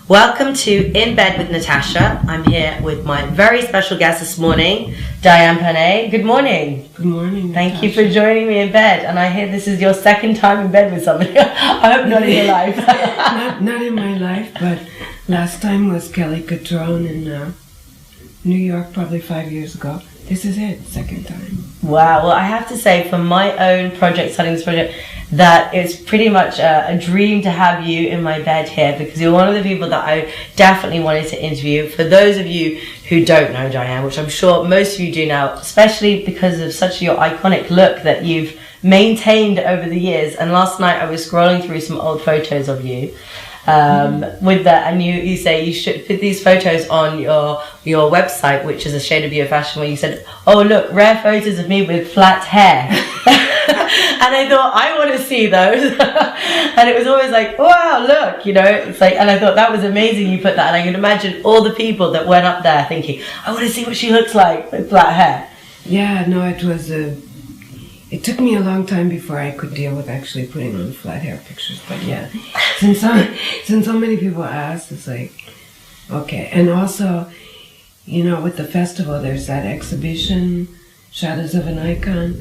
Welcome to In Bed with Natasha. I'm here with my very special guest this morning, Diane Pernet. Good morning. Good morning, Thank you for joining me in bed. And I hear this is your second time in bed with somebody. I hope not in your life. not in my life, but last time was Kelly Catrone in New York, probably 5 years ago. This is it, second time. Wow. Well, I have to say, for my own project, starting this project, that it's pretty much a dream to have you in my bed here, because you're one of the people that I definitely wanted to interview. For those of you who don't know Diane, which I'm sure most of you do now, especially because of such your iconic look that you've maintained over the years. And last night I was scrolling through some old photos of you. With that, and you say you should put these photos on your website, which is A Shade of Your Fashion, where you said, oh look, rare photos of me with flat hair. And I thought, I want to see those. And it was always like, wow, look, it's like, and I thought that was amazing you put that. And I can imagine all the people that went up there thinking, I want to see what she looks like with flat hair. Yeah, no, it took me a long time before I could deal with actually putting on flat hair pictures. But yeah, since so many people asked, it's like, okay. And also, with the festival, there's that exhibition, Shadows of an Icon,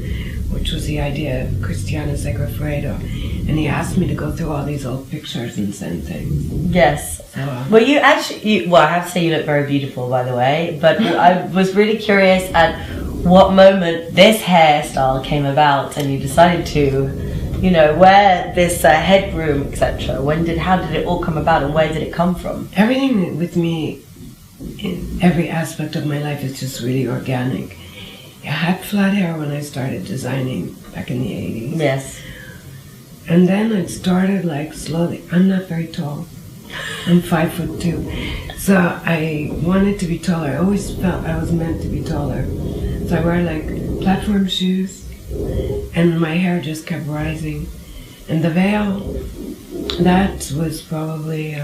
which was the idea of Cristiano Segafredo. And he asked me to go through all these old pictures and send things. Yes. So, well, I have to say you look very beautiful, by the way. But I was really curious at what moment this hairstyle came about and you decided to, wear this head broom, etc. How did it all come about and where did it come from? Everything with me, in every aspect of my life, is just really organic. I had flat hair when I started designing back in the 80s. Yes. And then it started slowly. I'm not very tall. I'm 5'2". So I wanted to be taller. I always felt I was meant to be taller. So I wear platform shoes, and my hair just kept rising. And the veil, that was probably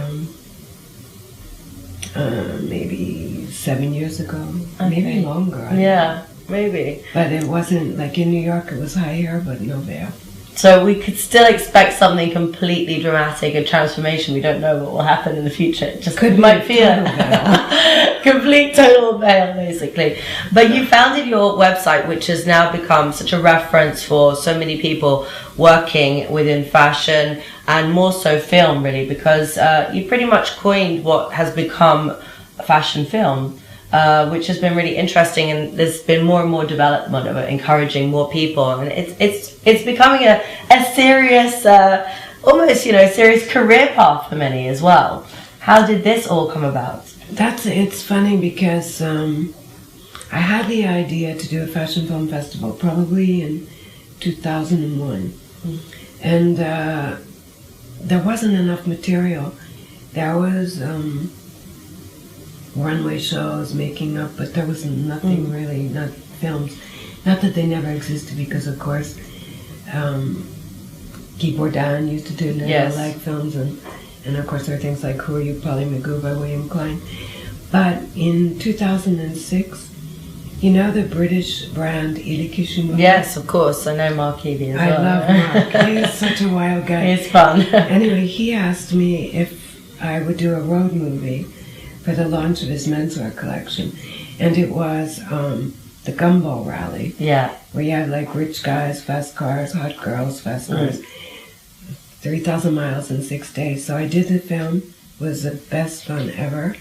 maybe 7 years ago, maybe longer. Yeah, maybe. But it wasn't in New York. It was high hair, but no veil. So we could still expect something completely dramatic, a transformation. We don't know what will happen in the future. It just might feel complete total veil, basically. But you founded your website, which has now become such a reference for so many people working within fashion and more so film, really, because you pretty much coined what has become a fashion film. Which has been really interesting, and there's been more and more development of it, encouraging more people, and it's becoming a serious, almost serious career path for many as well. How did this all come about? It's funny because I had the idea to do a fashion film festival probably in 2001, and there wasn't enough material. There was runway shows, making up, but there was nothing really, not films. Not that they never existed, because of course Guy Bourdin used to do films, and of course there are things like Who Are You, Polly Magoo by William Klein. But in 2006, the British brand Ili Kishimoto? Yes, of course, I know Mark Evie as well. I love Mark. He is such a wild guy. He's fun. Anyway, he asked me if I would do a road movie for the launch of his menswear collection. And it was the Gumball Rally. Yeah. Where you have rich guys, fast cars, hot girls, fast cars. 3,000 miles in 6 days. So I did the film. It was the best fun ever.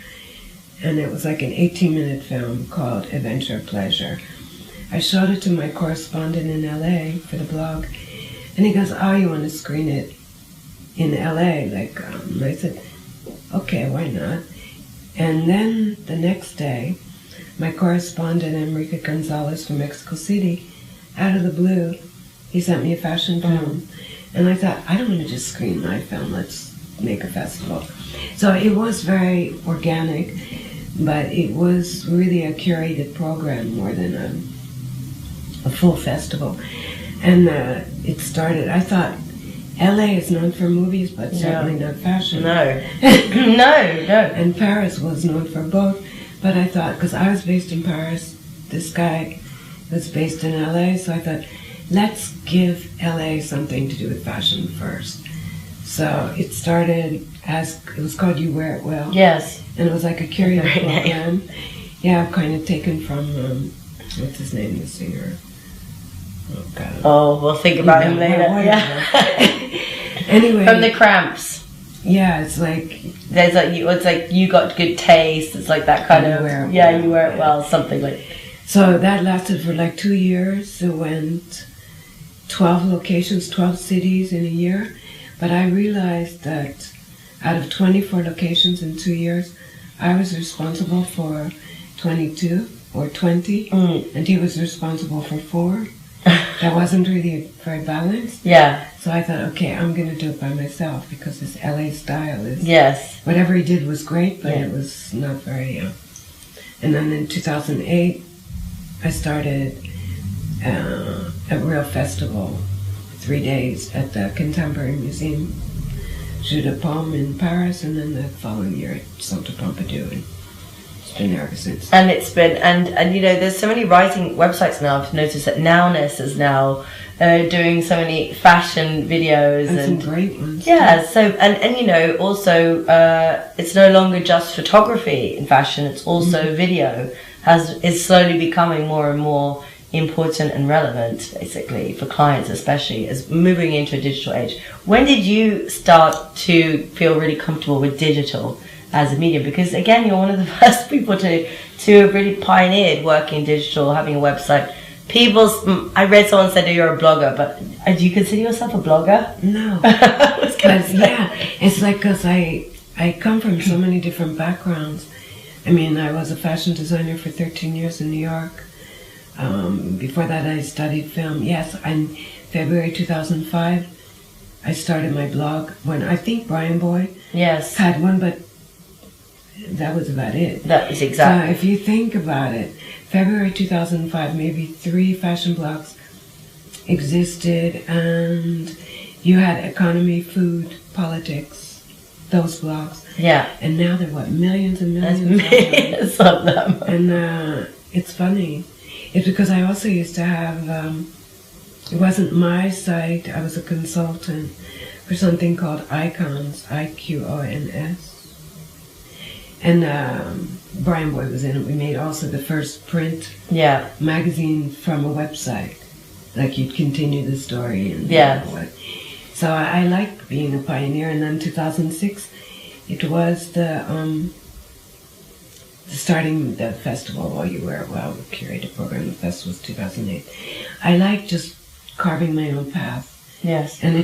And it was an 18-minute film called Adventure Pleasure. I showed it to my correspondent in LA for the blog. And he goes, oh, you want to screen it in LA? And I said, okay, why not? And then the next day, my correspondent, Enrique Gonzalez from Mexico City, out of the blue, he sent me a fashion film. And I thought, I don't want to just screen my film, let's make a festival. So it was very organic, but it was really a curated program more than a full festival. And it started, I thought, LA is known for movies, but certainly not fashion. No. No. And Paris was known for both. But I thought, because I was based in Paris, this guy was based in LA, so I thought, let's give LA something to do with fashion first. So it started it was called You Wear It Well. Yes. And it was like a curated Very nice. program. Yeah, kind of taken from, what's his name, the singer? Oh, God. Oh, we'll think about him later. Anyway. From the Cramps. Yeah, it's like... It's like you got good taste. It's like that kind of... You wear it well, something like... So that lasted for like 2 years. It went 12 locations, 12 cities in a year. But I realized that out of 24 locations in 2 years, I was responsible for 22 or 20, and he was responsible for 4. That wasn't really very balanced. Yeah. So I thought, okay, I'm going to do it by myself because this LA style is... Yes. Whatever he did was great, but it was not very... And then in 2008, I started a real festival, 3 days at the Contemporary Museum, Jeu de Paume in Paris, and then the following year at Centre Pompidou. And it's been there ever since. And it's been, and you know, there's so many writing websites now. I've noticed that Nowness is now doing so many fashion videos. And some great ones. Yeah, so, and you know, also, it's no longer just photography in fashion, it's also video. Is slowly becoming more and more important and relevant, basically, for clients especially, as moving into a digital age. When did you start to feel really comfortable with digital as a medium? Because again, you're one of the first people to have really pioneered working digital, having a website. I read someone said that you're a blogger, but do you consider yourself a blogger? No. But yeah, it's like because I come from so many different backgrounds. I mean, I was a fashion designer for 13 years in New York. Before that, I studied film. Yes, in February 2005, I started my blog when I think Brian Boy had one, but that was about it. That was exactly. So if you think about it, February 2005, maybe 3 fashion blogs existed, and you had economy, food, politics, those blogs. Yeah. And now there are, what, millions and millions of them. And it's funny. It's because I also used to have, it wasn't my site, I was a consultant for something called Icons, IQONS. And Brian Boy was in it. We made also the first print magazine from a website. Like you'd continue the story. And so I like being a pioneer. And then 2006, it was the starting the festival while you were, well, the curated program. The festival was 2008. I like just carving my own path. Yes. And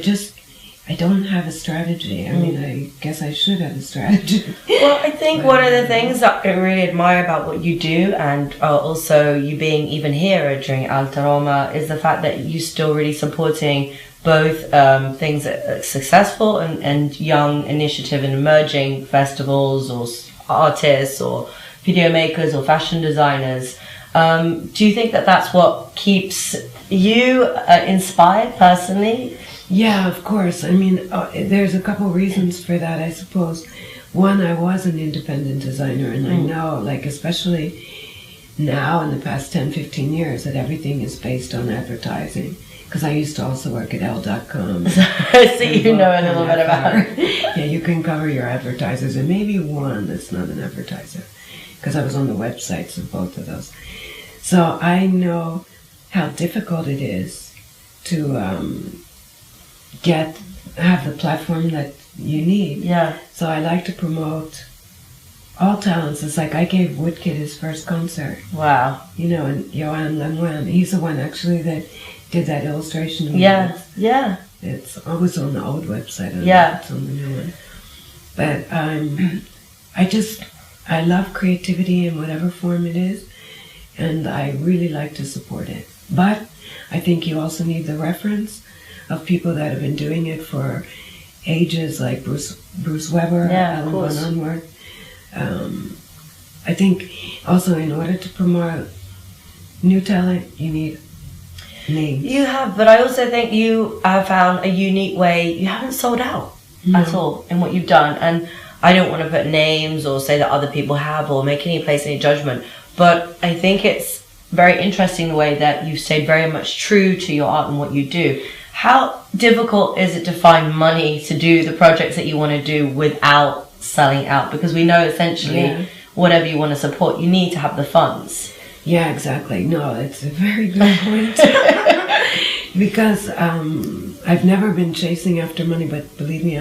I don't have a strategy. I mean, I guess I should have a strategy. Well, I think one of the things that I really admire about what you do, and also you being even here during Alta Roma, is the fact that you're still really supporting both things that are successful and young initiative and emerging festivals or artists or video makers or fashion designers. Do you think that that's what keeps you inspired personally? Yeah, of course. I mean, there's a couple reasons for that, I suppose. One, I was an independent designer, and I know, like, especially now in the past 10, 15 years, that everything is based on advertising. Because I used to also work at Elle.com. So you know a little bit about it. Yeah, you can cover your advertisers, and maybe one that's not an advertiser. Because I was on the websites of both of those. So I know how difficult it is to have the platform that you need. Yeah. So I like to promote all talents. It's like I gave Woodkid his first concert. Wow. You know, and Johan Lemoine, he's the one actually that did that illustration. Yeah. It's always on the old website. I don't know if it's on the new one. But I love creativity in whatever form it is, and I really like to support it. But I think you also need the reference of people that have been doing it for ages, like Bruce Weber, Alan von Unwerth. I think also in order to promote new talent, you need names. You have, but I also think you have found a unique way. You haven't sold out at all in what you've done, and I don't want to put names or say that other people have or make any place any judgment, but I think it's very interesting the way that you've stayed very much true to your art and what you do. How difficult is it to find money to do the projects that you want to do without selling out? Because we know essentially whatever you want to support, you need to have the funds. Yeah, exactly. No, it's a very good point. Because I've never been chasing after money, but believe me,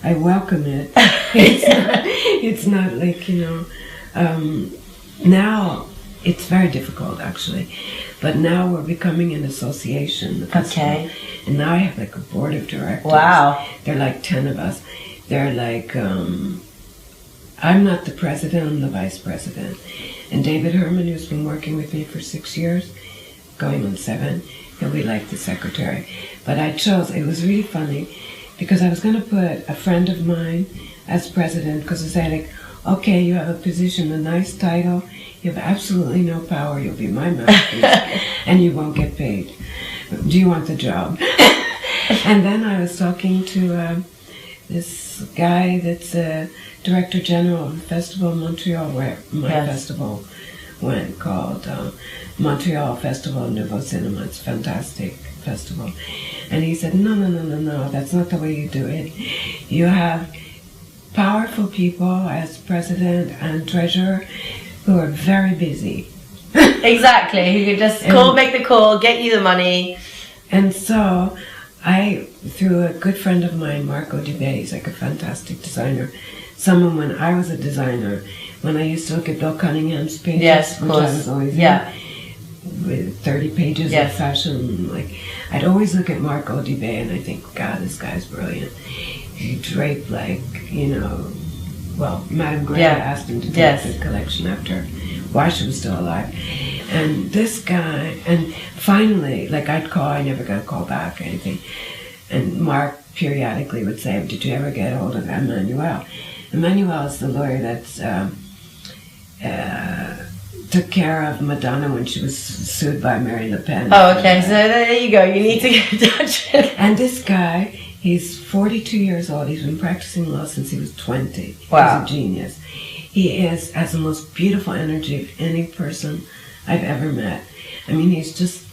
I welcome it. It's not like, now it's very difficult actually, but now we're becoming an association. Okay. And now I have like a board of directors. Wow. They're like 10 of us. They're like, I'm not the president, I'm the vice president. And David Herman, who's been working with me for 6 years, going on 7, he'll be like the secretary. But I chose, it was really funny, because I was going to put a friend of mine as president, because I said, like, okay, you have a position, a nice title, you have absolutely no power, you'll be my mouthpiece, and you won't get paid. Do you want the job? And then I was talking to this guy that's a director general of the festival in Montreal, where my festival went, called Montreal Festival Nouveau Cinema. It's a fantastic festival. And he said, no, that's not the way you do it. You have powerful people as president and treasurer who are very busy. Exactly, who could just make the call, get you the money. And so I, through a good friend of mine, Marco DeBay, he's like a fantastic designer. Someone, when I was a designer, when I used to look at Bill Cunningham's pages, yes, of which course. I was always in, with 30 pages of fashion, like, I'd always look at Marco DeBay and I think, God, this guy's brilliant. He draped like, well, Madame Grey asked him to drape the collection after, while she was still alive. And this guy, and finally, like I'd call, I never got a call back or anything. And Mark periodically would say, did you ever get hold of Emmanuel? Emmanuel is the lawyer that's took care of Madonna when she was sued by Mary Le Pen. Oh, okay, so there you go, you need to get in touch. And this guy, he's 42 years old, he's been practicing law since he was 20. Wow. He's a genius. He has the most beautiful energy of any person I've ever met. I mean, he's just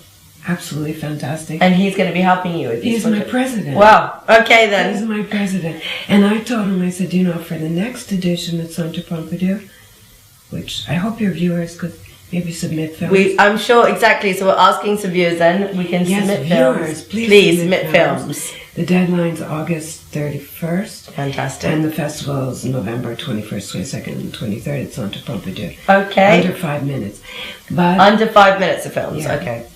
absolutely fantastic. And he's going to be helping you with He's my president. Wow. Okay, then. He's my president. And I told him, I said, for the next edition at Centre Pompidou, which I hope your viewers could maybe submit films. I'm sure, exactly. So we're asking some viewers then. We can submit viewers, films. Please submit films. The deadline's August 31st. Fantastic. And the festival is November 21st, 22nd, and 23rd at Centre Pompidou. Okay. Under 5 minutes. But under 5 minutes of films, okay.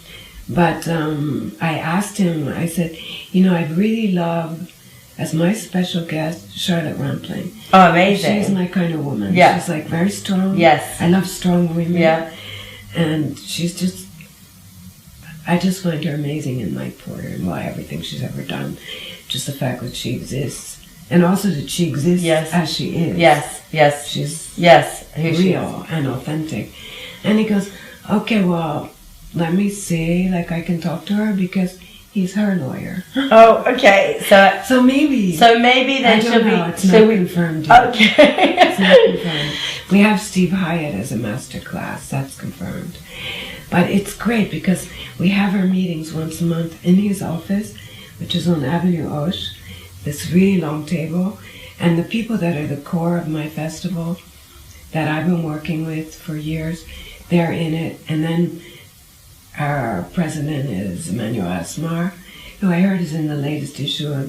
But I asked him, I said, I'd really love, as my special guest, Charlotte Rampling. Oh, amazing. She's my kind of woman. Yeah. She's like very strong. Yes. I love strong women. Yeah. And she's just, I just find her amazing in Night Porter and everything she's ever done. Just the fact that she exists. And also that she exists as she is. Yes. She's who real she is. and authentic. And he goes, okay, well, let me see, like I can talk to her because he's her lawyer. Oh, okay. So maybe then she'll be. It's not confirmed yet. Okay. It's not confirmed. We have Steve Hyatt as a master class. That's confirmed. But it's great because we have our meetings once a month in his office, which is on Avenue Hoche, this really long table. And the people that are the core of my festival that I've been working with for years, they're in it. And then our president is Emmanuel Asmar, who I heard is in the latest issue of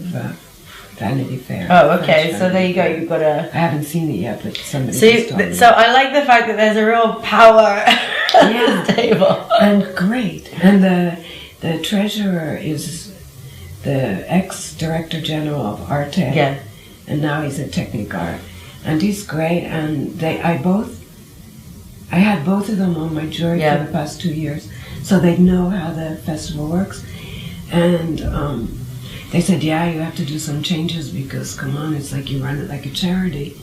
Vanity Fair. Oh, okay. So there you go. You've got a. I haven't seen it yet, but somebody just told me. So I like the fact that there's a real power at this table. And great. And the treasurer is the ex-director general of Arte. Yeah. And now he's at Technic-Art. And he's great. And I had both of them on my jury for the past 2 years, so they know how the festival works. And they said, you have to do some changes because, come on, it's like you run it like a charity.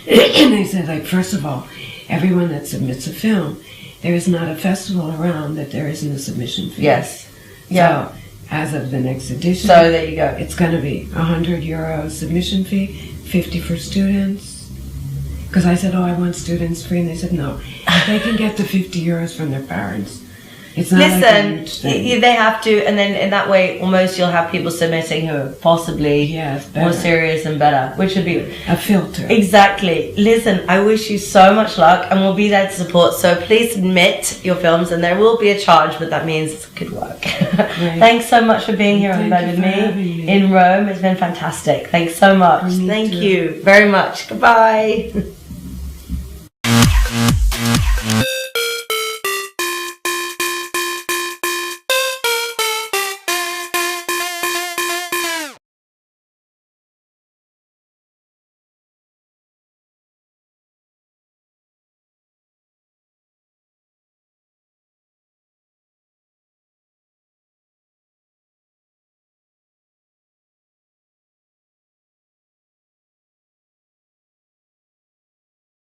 And they said, like, first of all, everyone that submits a film, there is not a festival around that there isn't a submission fee. Yes. So, as of the next edition, so there you go. It's going to be €100 submission fee, 50 for students. Because I said, I want students free, and they said, no, they can get the €50 from their parents. It's not like a Listen, huge thing. they have to, and then in that way, almost you'll have people submitting who are possibly Yeah, it's more better. serious and better, which would be A filter. exactly. Listen, I wish you so much luck, and we'll be there to support. So please submit your films, and there will be a charge, but that means it's good work. Thanks so much for being here on Thank Bed you with for me having me. in Rome. It's been fantastic. Thanks so much. Me Thank too. you very much. Goodbye.